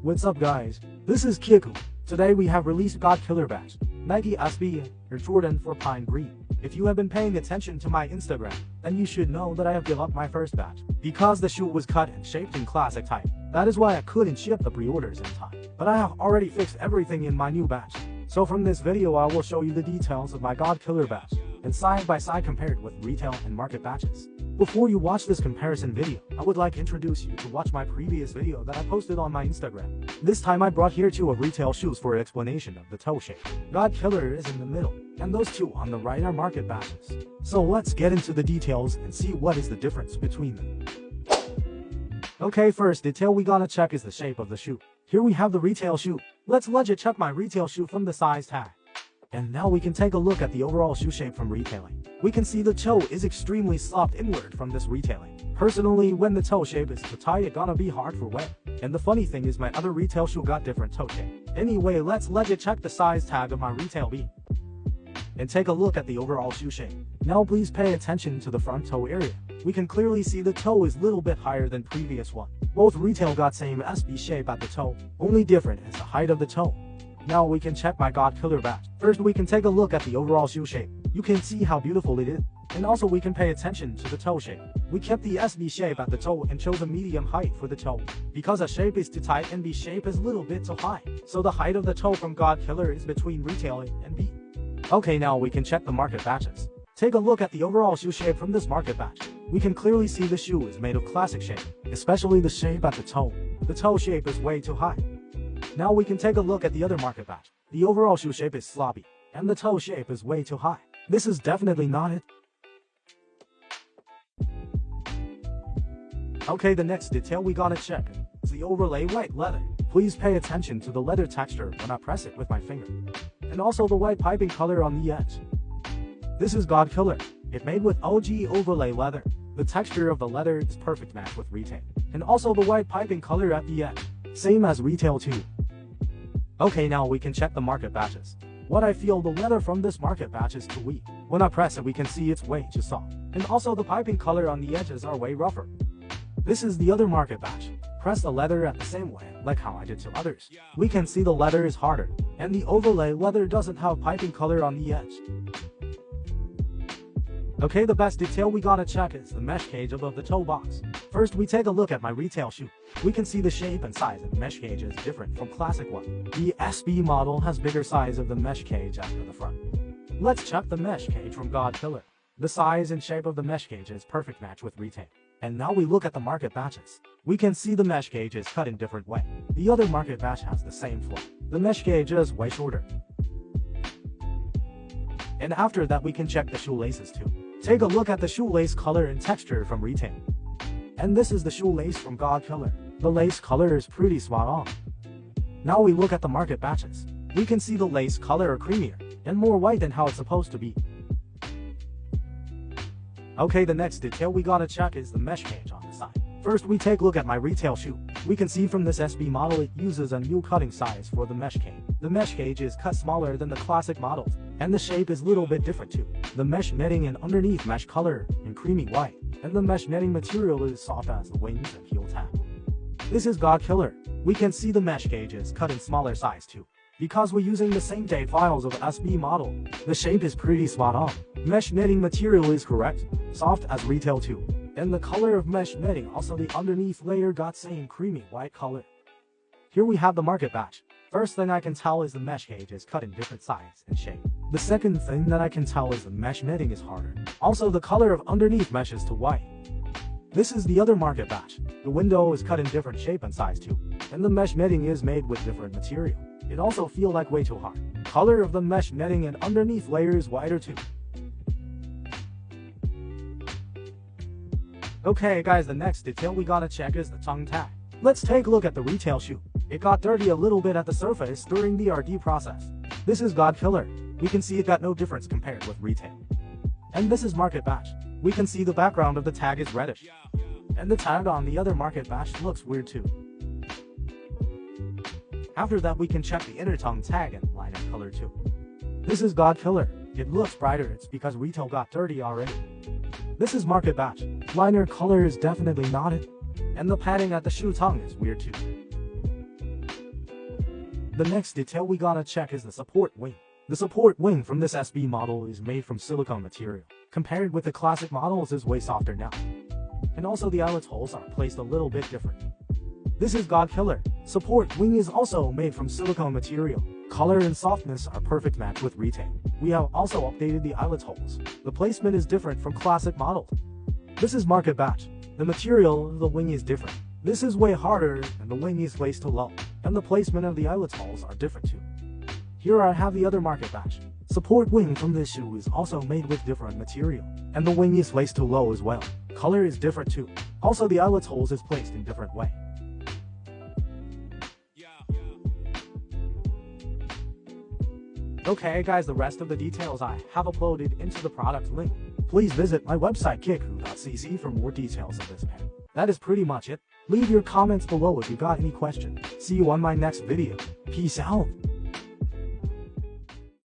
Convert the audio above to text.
What's up guys, this is Kiku. Today we have released God Killer batch, Nike SB Air Jordan 4 Pine Green. If you have been paying attention to my Instagram, then you should know that I have given up my first batch, because the shoe was cut and shaped in classic type. That is why I couldn't ship the pre-orders in time. But I have already fixed everything in my new batch. So from this video I will show you the details of my God Killer batch, and side by side compared with retail and market batches. Before you watch this comparison video, I would like to introduce you to watch my previous video that I posted on my Instagram. This time I brought here two of retail shoes for explanation of the toe shape. God Killer is in the middle, and those two on the right are market batches. So let's get into the details and see what is the difference between them. Okay, first detail we gotta check is the shape of the shoe. Here we have the retail shoe. Let's legit check my retail shoe from the size tag. And now we can take a look at the overall shoe shape from retailing. We can see the toe is extremely soft inward from this retailing. Personally, when the toe shape is too tight, it's gonna be hard for wear. And the funny thing is my other retail shoe got different toe shape. Anyway, let's legit check the size tag of my retail B. And take a look at the overall shoe shape. Now please pay attention to the front toe area. We can clearly see the toe is little bit higher than previous one. Both retail got same SB shape at the toe, only different is the height of the toe. Now we can check my God Killer batch. First we can take a look at the overall shoe shape. You can see how beautiful it is. And also we can pay attention to the toe shape. We kept the SB shape at the toe and chose a medium height for the toe. Because a shape is too tight and B shape is little bit too high. So the height of the toe from God Killer is between retail and B. Okay, now we can check the market batches. Take a look at the overall shoe shape from this market batch. We can clearly see the shoe is made of classic shape, especially the shape at the toe. The toe shape is way too high. Now we can take a look at the other market batch. The overall shoe shape is sloppy, and the toe shape is way too high. This is definitely not it. Okay, the next detail we gotta check is the overlay white leather. Please pay attention to the leather texture when I press it with my finger. And also the white piping color on the edge. This is God Killer. It made with OG overlay leather. The texture of the leather is perfect match with retail. And also the white piping color at the edge. Same as retail too. Okay, now we can check the market batches. What I feel the leather from this market batch is too weak. When I press it we can see it's way too soft. And also the piping color on the edges are way rougher. This is the other market batch. Press the leather at the same way, like how I did to others. We can see the leather is harder, and the overlay leather doesn't have piping color on the edge. Okay, the best detail we gotta check is the mesh cage above the toe box. First we take a look at my retail shoe. We can see the shape and size of the mesh cage is different from classic one. The SB model has bigger size of the mesh cage after the front. Let's check the mesh cage from God Killer. The size and shape of the mesh cage is perfect match with retail. And now we look at the market batches. We can see the mesh gauge is cut in different way. The other market batch has the same flow. The mesh gauge is way shorter. And after that we can check the shoelaces too. Take a look at the shoelace color and texture from retail. And this is the shoelace from God Killer. The lace color is pretty spot on. Now we look at the market batches. We can see the lace color are creamier and more white than how it's supposed to be. Okay, the next detail we gotta check is the mesh cage on the side. First we take a look at my retail shoe. We can see from this SB model it uses a new cutting size for the mesh cage. The mesh cage is cut smaller than the classic models, and the shape is a little bit different too. The mesh netting and underneath mesh color in creamy white, and the mesh netting material is soft as the wings and heel tab. This is God Killer. We can see the mesh cage is cut in smaller size too. Because we're using the same date files of SB model, the shape is pretty spot on. Mesh netting material is correct, soft as retail too. And the color of mesh netting, also the underneath layer got same creamy white color. Here we have the market batch. First thing I can tell is the mesh cage is cut in different size and shape. The second thing that I can tell is the mesh netting is harder. Also the color of underneath mesh is to white. This is the other market batch. The window is cut in different shape and size too. And the mesh netting is made with different material. It also feel like way too hard. Color of the mesh netting and underneath layer is whiter too. Okay guys, the next detail we gotta check is the tongue tag. Let's take a look at the retail shoe. It got dirty a little bit at the surface during the RD process. This is God Killer. We can see it got no difference compared with retail. And this is market batch. We can see the background of the tag is reddish. And the tag on the other market batch looks weird too. After that we can check the inner tongue tag and liner color too. This is God Killer. It looks brighter, it's because retail got dirty already. This is market batch. Liner color is definitely not it. And the padding at the shoe tongue is weird too. The next detail we gotta check is the support wing. The support wing from this SB model is made from silicone material. Compared with the classic models is way softer now. And also the eyelet holes are placed a little bit different. This is God Killer. Support wing is also made from silicone material. Color and softness are perfect match with retail. We have also updated the eyelet holes. The placement is different from classic models. This is market batch. The material of the wing is different. This is way harder and the wing is placed too low. And the placement of the eyelet holes are different too. Here I have the other market batch. Support wing from this shoe is also made with different material. And the wing is placed too low as well. Color is different too. Also the eyelet holes is placed in different way. Okay guys, the rest of the details I have uploaded into the product link. Please visit my website kiku.cc for more details of this pen. That is pretty much it. Leave your comments below if you got any questions. See you on my next video. Peace out.